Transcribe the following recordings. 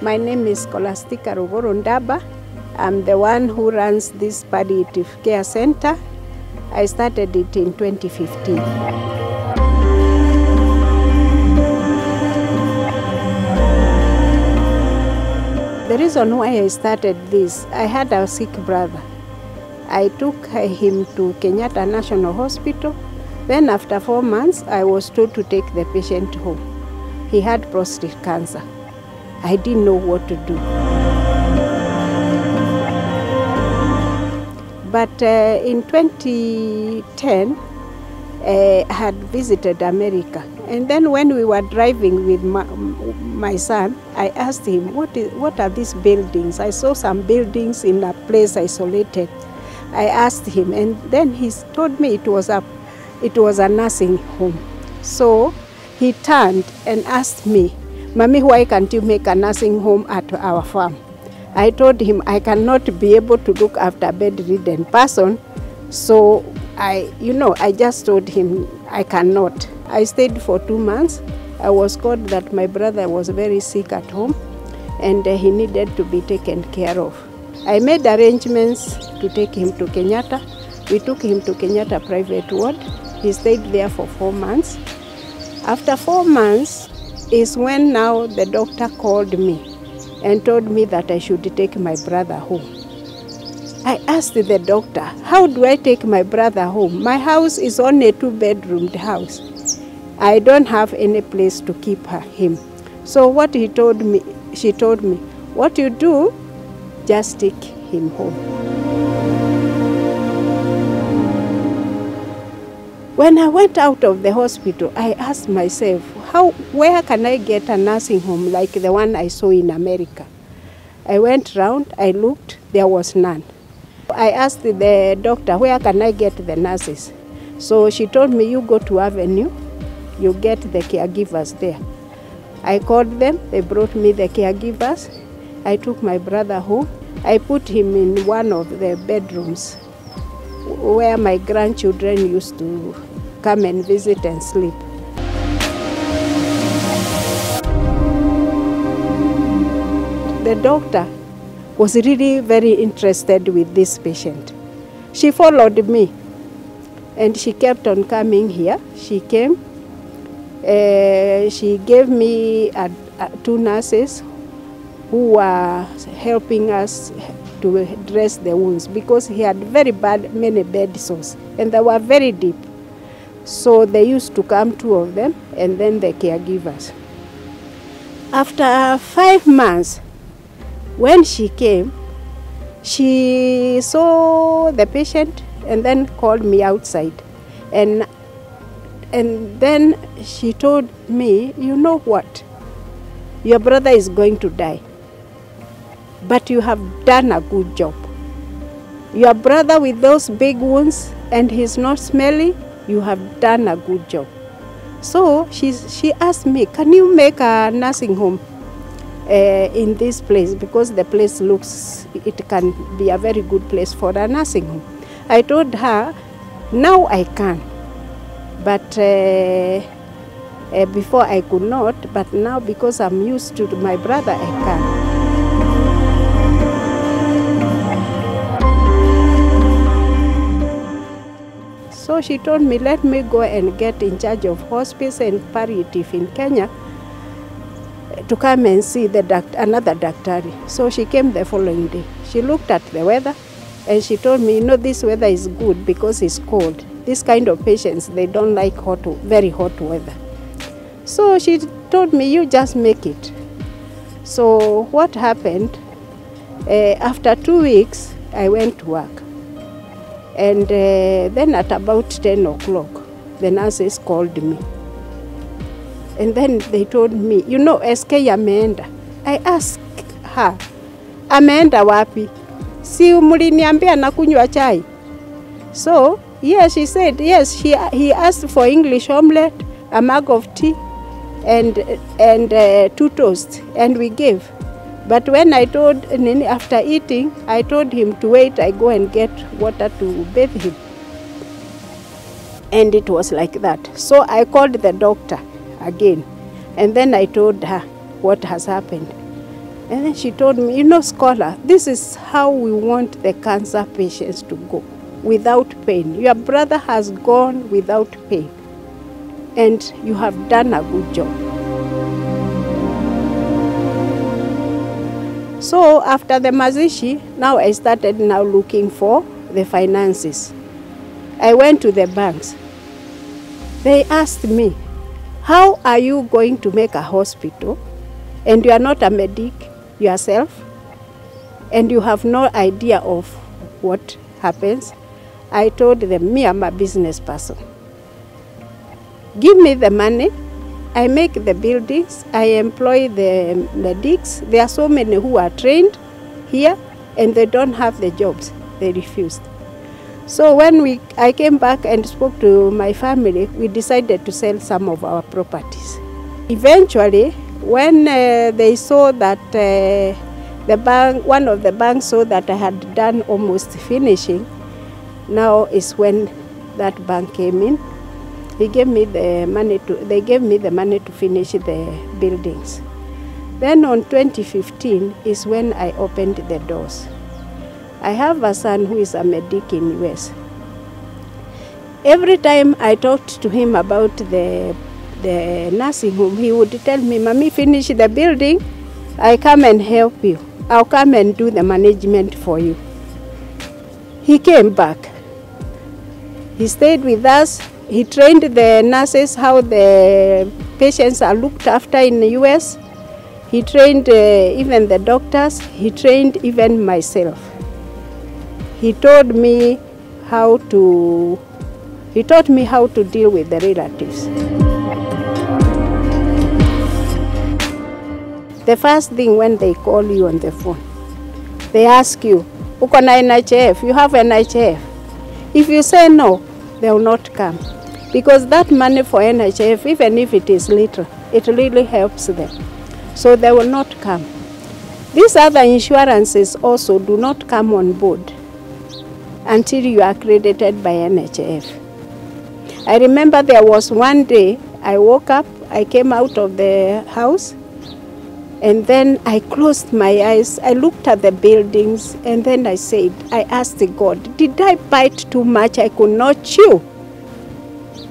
My name is Scholastica Rugorondaba. I'm the one who runs this palliative care center. I started it in 2015. The reason why I started this, I had a sick brother. I took him to Kenyatta National Hospital. Then after 4 months, I was told to take the patient home. He had prostate cancer. I didn't know what to do. But in 2010, I had visited America. And then when we were driving with my son, I asked him, what are these buildings? I saw some buildings in a place isolated. I asked him, and then he told me it was a nursing home. So he turned and asked me, Mommy, why can't you make a nursing home at our farm? I told him I cannot be able to look after a bedridden person. So I just told him I cannot. I stayed for 2 months. I was called that my brother was very sick at home and he needed to be taken care of. I made arrangements to take him to Kenyatta. We took him to Kenyatta private ward. He stayed there for 4 months. After 4 months is when now the doctor called me and told me that I should take my brother home. I asked the doctor, how do I take my brother home? My house is only a 2-bedroomed house. I don't have any place to keep him. So what she told me, what you do, just take him home. When I went out of the hospital, I asked myself, where can I get a nursing home like the one I saw in America? I went round, I looked, there was none. I asked the doctor, where can I get the nurses? So she told me, you go to Avenue, you get the caregivers there. I called them, they brought me the caregivers. I took my brother home. I put him in one of the bedrooms where my grandchildren used to come and visit and sleep. The doctor was really very interested with this patient. She followed me and she kept on coming here. She came, she gave me 2 nurses who were helping us to dress the wounds because he had many bed sores and they were very deep. So they used to come, 2 of them, and then the caregivers. After 5 months, when she came, she saw the patient and then called me outside. And then she told me, you know what? Your brother is going to die, but you have done a good job. Your brother with those big wounds and he's not smelly, you have done a good job. So she asked me, can you make a nursing home in this place, because the place it can be a very good place for a nursing home. I told her, now I can, but before I could not, but now because I'm used to my brother, I can. So she told me, let me go and get in charge of hospice and palliative in Kenya to come and see another doctor. So she came the following day. She looked at the weather and she told me, this weather is good because it's cold. This kind of patients, they don't like very hot weather. So she told me, you just make it. So what happened, after 2 weeks, I went to work. And then at about 10 o'clock, the nurses called me. And then they told me, SK ameenda. I asked her, ameenda wapi? Si muliniambia nakunywa chai? So, yes, she said, yes, he asked for English omelette, a mug of tea, and 2 toasts, and we gave. But when after eating, I told him to wait, I go and get water to bathe him. And it was like that. So I called the doctor again, and then I told her what has happened. And then she told me, you know, Scholar, this is how we want the cancer patients to go, without pain. Your brother has gone without pain, and you have done a good job. So after the mazishi, now I started now looking for the finances. I went to the banks. They asked me, how are you going to make a hospital and you are not a medic yourself and you have no idea of what happens? I told them, me, I'm a business person. Give me the money, I make the buildings, I employ the medics. There are so many who are trained here and they don't have the jobs. They refused. So when I came back and spoke to my family, we decided to sell some of our properties. Eventually, when they saw that one of the banks saw that I had done almost finishing, now is when that bank came in. They gave me the money to finish the buildings. Then on 2015 is when I opened the doors. I have a son who is a medic in US. Every time I talked to him about the nursing home, he would tell me, Mommy, finish the building, I come and help you. I'll come and do the management for you. He came back. He stayed with us. He trained the nurses how the patients are looked after in the US. He trained even the doctors. He trained even myself. He taught me how to deal with the relatives. The first thing when they call you on the phone, they ask you, uko na NHF, you have NHF. If you say no, they will not come. Because that money for NHF, even if it is little, it really helps them. So they will not come. These other insurances also do not come on board until you are accredited by NHF. I remember there was one day I woke up, I came out of the house, and then I closed my eyes, I looked at the buildings, and then I asked God, did I bite too much I could not chew?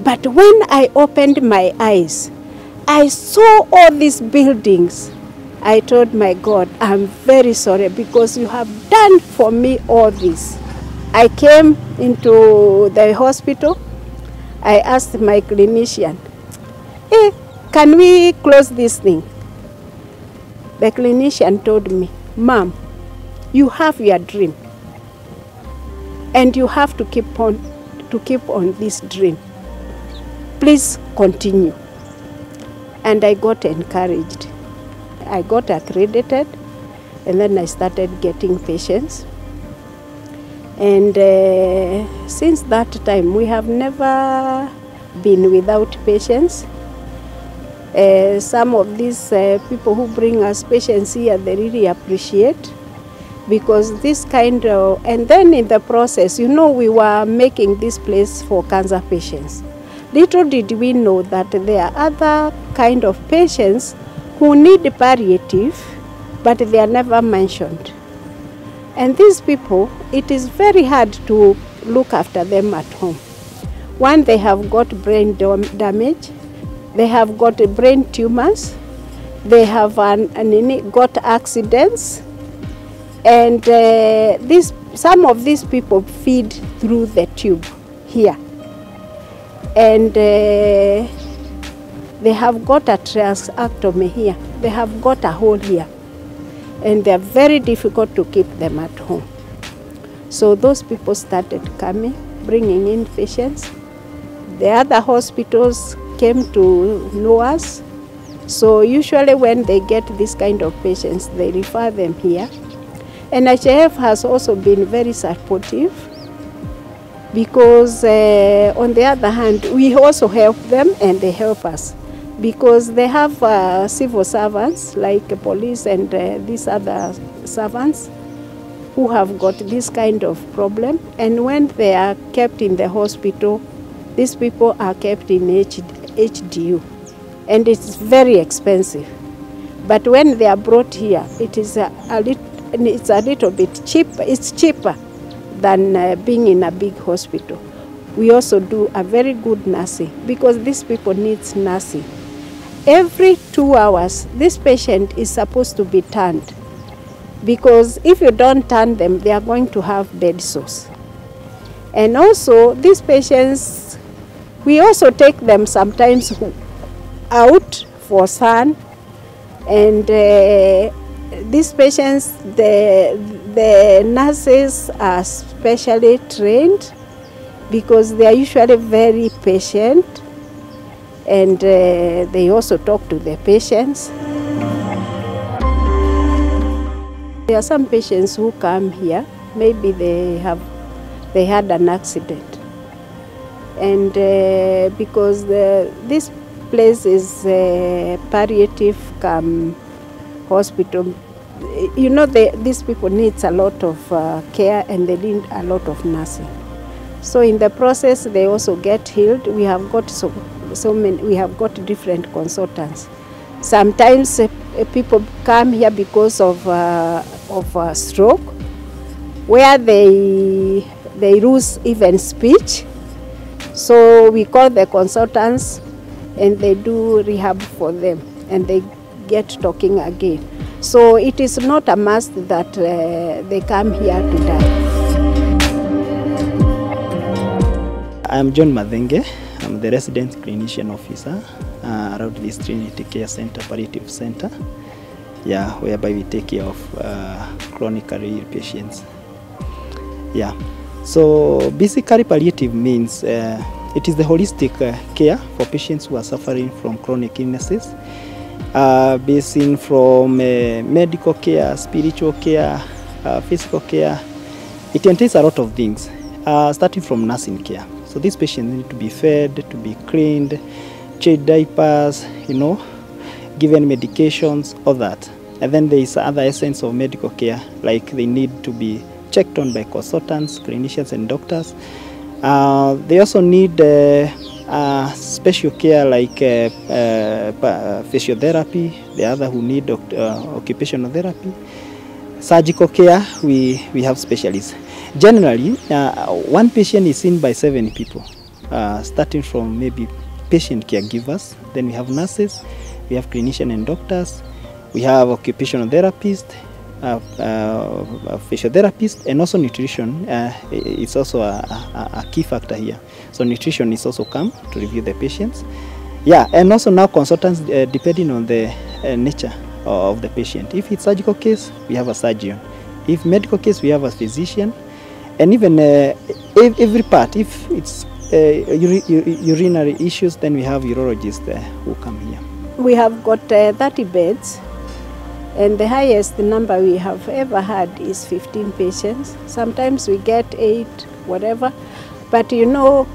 But when I opened my eyes, I saw all these buildings. I told my God, I'm very sorry because you have done for me all this. I came into the hospital. I asked my clinician, hey, can we close this thing? The clinician told me, Mom, you have your dream and you have to keep on this dream. Please continue. And I got encouraged. I got accredited and then I started getting patients. And since that time, we have never been without patients. Some of these people who bring us patients here, they really appreciate because this kind of, and then in the process, you know, we were making this place for cancer patients. Little did we know that there are other kind of patients who need palliative, but they are never mentioned. And these people, it is very hard to look after them at home. One, they have got brain damage, they have got brain tumors, they have got accidents, and some of these people feed through the tube here. And they have got a tracheostomy here, they have got a hole here. And they are very difficult to keep them at home. So those people started coming, bringing in patients. The other hospitals came to know us. So usually when they get this kind of patients, they refer them here. And NHF has also been very supportive because on the other hand, we also help them and they help us. Because they have civil servants like police and these other servants who have got this kind of problem. And when they are kept in the hospital, these people are kept in HDU. And it's very expensive. But when they are brought here, it is it's a little bit cheaper. It's cheaper than being in a big hospital. We also do a very good nursing because these people need nursing. Every 2 hours, this patient is supposed to be turned, because if you don't turn them, they are going to have bed sores. And also, these patients, we also take them sometimes out for sun. And these patients, the nurses are specially trained because they are usually very patient, and they also talk to the patients. There are some patients who come here, maybe they had an accident, and because this place is palliative hospital, you know, these people need a lot of care, and they need a lot of nursing. So in the process, they also get healed. We have got so many. We have got different consultants. Sometimes people come here because of stroke, where they lose even speech. So we call the consultants, and they do rehab for them, and they get talking again. So it is not a must that they come here to die. I'm John Madenge. I'm the resident clinician officer around this Trinity Care Center, Palliative Center, yeah, whereby we take care of chronically ill patients. Yeah, so basically palliative means it is the holistic care for patients who are suffering from chronic illnesses, basing from medical care, spiritual care, physical care. It entails a lot of things, starting from nursing care. So these patients need to be fed, to be cleaned, changed diapers, you know, given medications, all that. And then there is other essence of medical care, like they need to be checked on by consultants, clinicians, and doctors. They also need special care like physiotherapy, the other who need occupational therapy. Surgical care, we have specialists. Generally, one patient is seen by 7 people, starting from maybe patient caregivers. Then we have nurses, we have clinicians and doctors, we have occupational therapists, physiotherapist, and also nutrition. It's also a key factor here. So nutrition is also come to review the patients. Yeah, and also now consultants, depending on the nature of the patient. If it's surgical case, we have a surgeon. If medical case, we have a physician. And even every part, if it's urinary issues, then we have urologists who come here. We have got 30 beds. And the highest number we have ever had is 15 patients. Sometimes we get 8, whatever. But you know,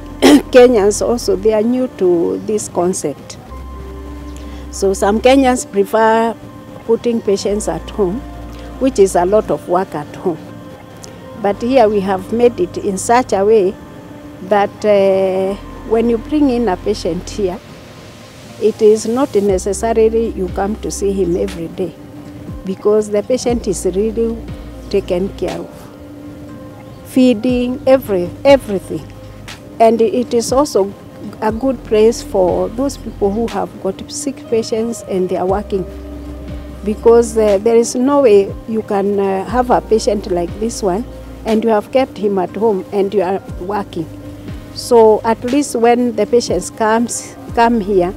Kenyans also, they are new to this concept. So some Kenyans prefer putting patients at home, which is a lot of work at home. But here we have made it in such a way that when you bring in a patient here, it is not necessarily you come to see him every day, because the patient is really taken care of. Feeding, everything. And it is also a good place for those people who have got sick patients and they are working. Because there is no way you can have a patient like this one and you have kept him at home and you are working. So at least when the patients come here,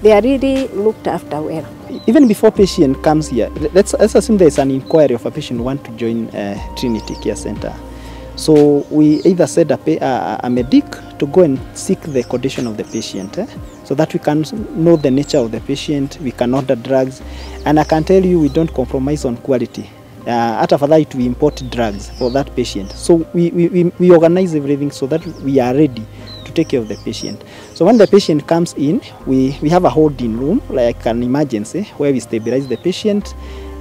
they are really looked after well. Even before patient comes here, let's assume there is an inquiry of a patient who want to join Trinity Care Center. So we either send a medic to go and seek the condition of the patient, so that we can know the nature of the patient, we can order drugs, and I can tell you we don't compromise on quality. After that, we import drugs for that patient. So we organize everything so that we are ready to take care of the patient. So when the patient comes in, we have a holding room, like an emergency, where we stabilize the patient,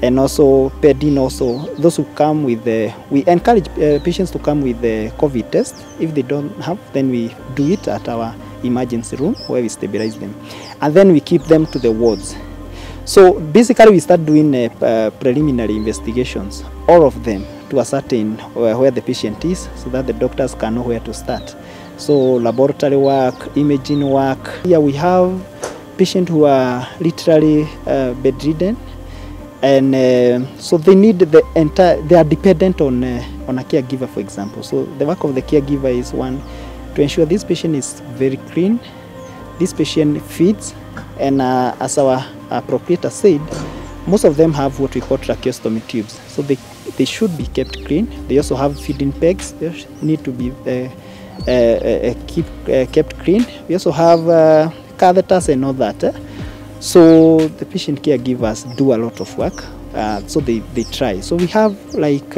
and also bedding. Also those who come with we encourage patients to come with the COVID test. If they don't have, then we do it at our emergency room where we stabilize them, and then we keep them to the wards. So basically we start doing preliminary investigations, all of them, to ascertain where the patient is, so that the doctors can know where to start. So laboratory work, imaging work. Here we have patients who are literally bedridden, and so they need they are dependent on a caregiver, for example. So the work of the caregiver is, one, to ensure this patient is very clean, this patient feeds, and as our proprietor said, most of them have what we call tracheostomy tubes, so they should be kept clean. They also have feeding pegs, they need to be kept clean. We also have catheters and all that. So the patient caregivers do a lot of work, so they try. So we have like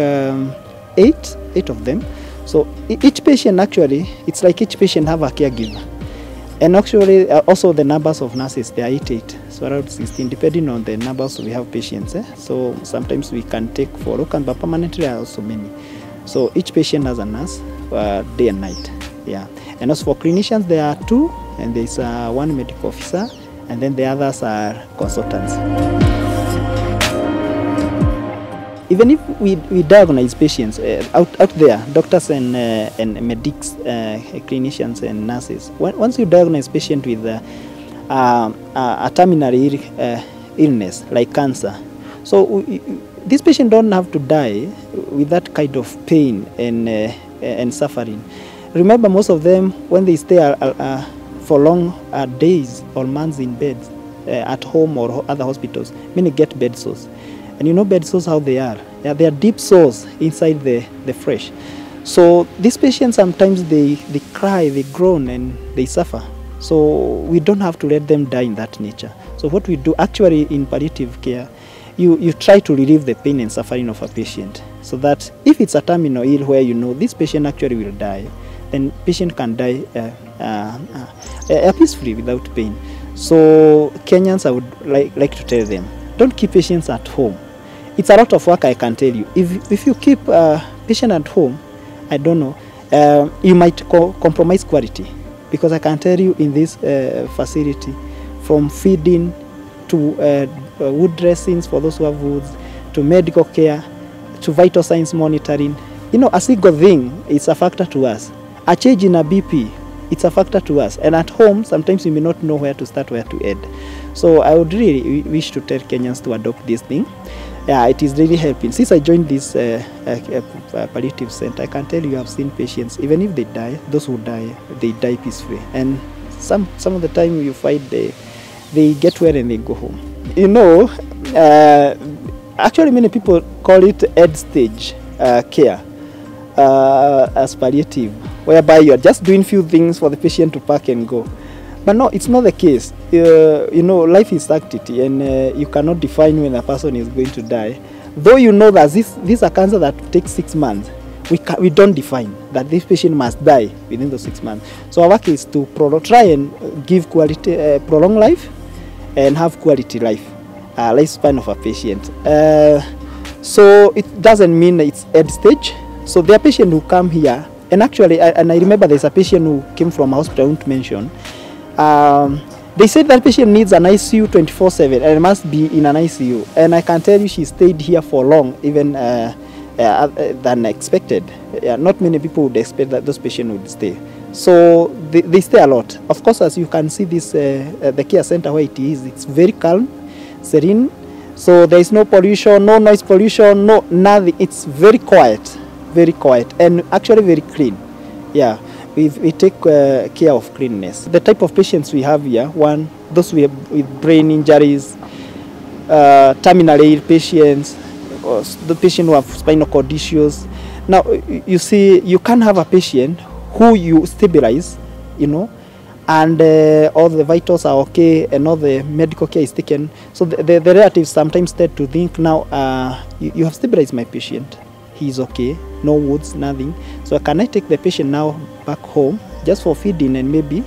eight of them. So each patient, actually, it's like each patient have a caregiver. And actually, also the numbers of nurses, they are 88, so around 16, depending on the numbers we have patients. So sometimes we can take for locum, but permanently are also many. So each patient has a nurse, day and night. Yeah. And also for clinicians, there are 2, and there's one medical officer, and then the others are consultants. Even if we diagnose patients out there, doctors and medics, clinicians and nurses, once you diagnose patient with a terminal illness like cancer, so this patient don't have to die with that kind of pain and suffering. Remember, most of them, when they stay for long days or months in bed at home or other hospitals, many get bed sores. And you know bed sores, how they are. Yeah, they are deep sores inside the flesh. So these patients, sometimes they cry, they groan, and they suffer. So we don't have to let them die in that nature. So what we do actually in palliative care, you try to relieve the pain and suffering of a patient, so that if it's a terminal ill where you know this patient actually will die, then patient can die peacefully without pain. So Kenyans, I would like to tell them, don't keep patients at home. It's a lot of work, I can tell you. If you keep a patient at home, I don't know, you might compromise quality, because I can tell you in this facility, from feeding to wood dressings for those who have woods, to medical care, to vital signs monitoring. You know, a single thing is a factor to us. A change in a BP, it's a factor to us. And at home, sometimes you may not know where to start, where to end. So I would really wish to tell Kenyans to adopt this thing. Yeah, it is really helping. Since I joined this palliative center, I can tell you I've seen patients, even if they die, those who die, they die peacefully. And some of the time you find they get well and they go home. You know, actually many people call it end stage care as palliative, whereby you are just doing few things for the patient to pack and go. But no, it's not the case. You know, life is sanctity, and you cannot define when a person is going to die. Though you know that this is a cancer that takes 6 months, we don't define that this patient must die within those 6 months. So our work is to try and give quality, prolong life, and have quality life, lifespan of a patient. So it doesn't mean it's end stage. So there are patients who come here, and actually, I remember there's a patient who came from a hospital I won't mention. They said that patient needs an ICU 24/7 and must be in an ICU. And I can tell you she stayed here for long, even than expected. Not many people would expect that those patients would stay. So they stay a lot. Of course, as you can see, this the care center where it is, it's very calm, serene. So there is no pollution, no noise pollution, no nothing. It's very quiet, and actually very clean. Yeah. We take care of cleanliness. The type of patients we have here, one, those with brain injuries, terminal ill patients, or the patient who have spinal cord issues. Now, you see, you can have a patient who you stabilize, you know, and all the vitals are okay, and all the medical care is taken. So the relatives sometimes tend to think, now, you have stabilized my patient. He's okay, no wounds, nothing. So can I take the patient now back home just for feeding and maybe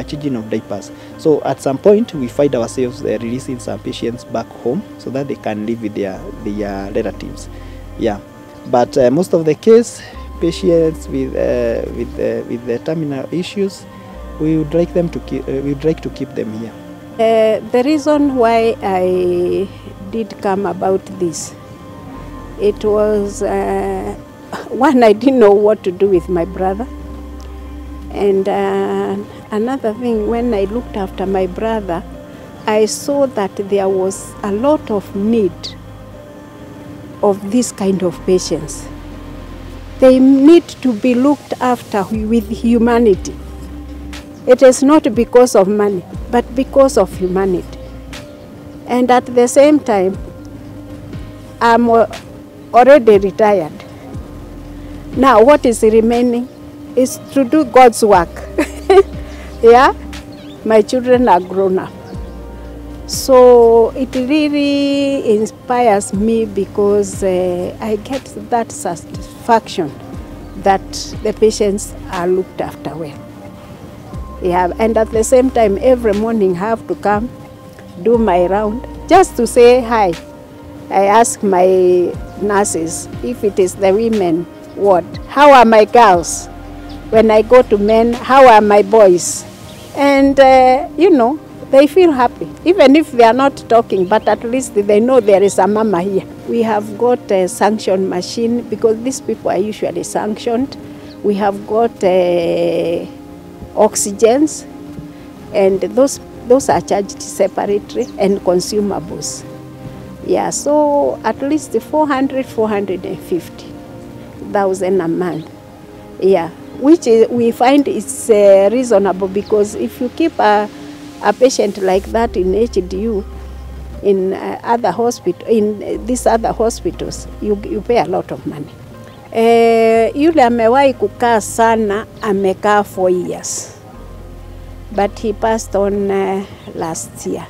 changing of diapers? So at some point we find ourselves releasing some patients back home so that they can live with their relatives. Yeah, but most of the case, patients with the terminal issues, we would like to keep them here. The reason why I did come about this, it was one, I didn't know what to do with my brother, and another thing, when I looked after my brother, I saw that there was a lot of need of this kind of patients. They need to be looked after with humanity. It is not because of money, but because of humanity. And at the same time, I'm already retired. Now what is remaining is to do God's work. Yeah, my children are grown up. So it really inspires me because I get that satisfaction that the patients are looked after well. Yeah, and at the same time, every morning I have to come, do my round, just to say hi. I ask my nurses, if it is the women, what? How are my girls? When I go to men, how are my boys? And, you know, they feel happy, even if they are not talking, but at least they know there is a mama here. We have got a sanction machine because these people are usually sanctioned. We have got oxygens, and those are charged separately, and consumables. Yeah, so at least 450,000 a month. Yeah, which we find is reasonable, because if you keep a patient like that in HDU, in these other hospitals, you pay a lot of money. Yule amewahi kukaa sana, amekaa 4 years, but he passed on last year.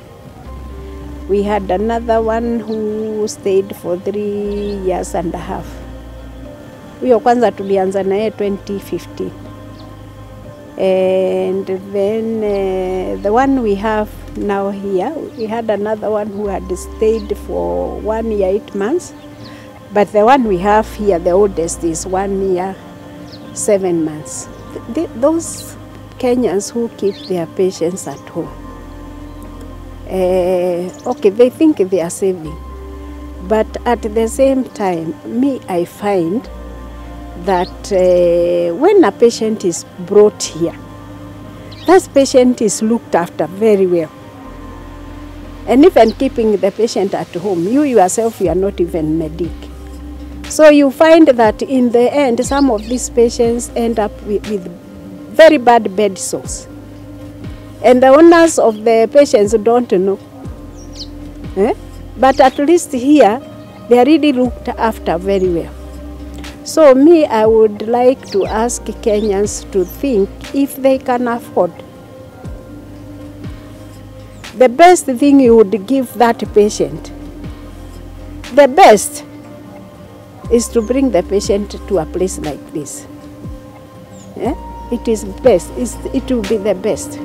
We had another one who stayed for 3 years and a half. Huyo kwanza tulianza naye 2015. And then the one we have now here, we had another one who had stayed for 1 year, 8 months. But the one we have here, the oldest, is 1 year, 7 months. Those Kenyans who keep their patients at home, okay, they think they are saving. But at the same time, I find that when a patient is brought here, that patient is looked after very well. And even keeping the patient at home, you yourself, you are not even medic. So you find that in the end, some of these patients end up with very bad bed sores. And the owners of the patients don't know. But at least here, they are really looked after very well. So I would like to ask Kenyans to think, if they can afford, the best thing you would give that patient, the best, is to bring the patient to a place like this. It is best. It will be the best.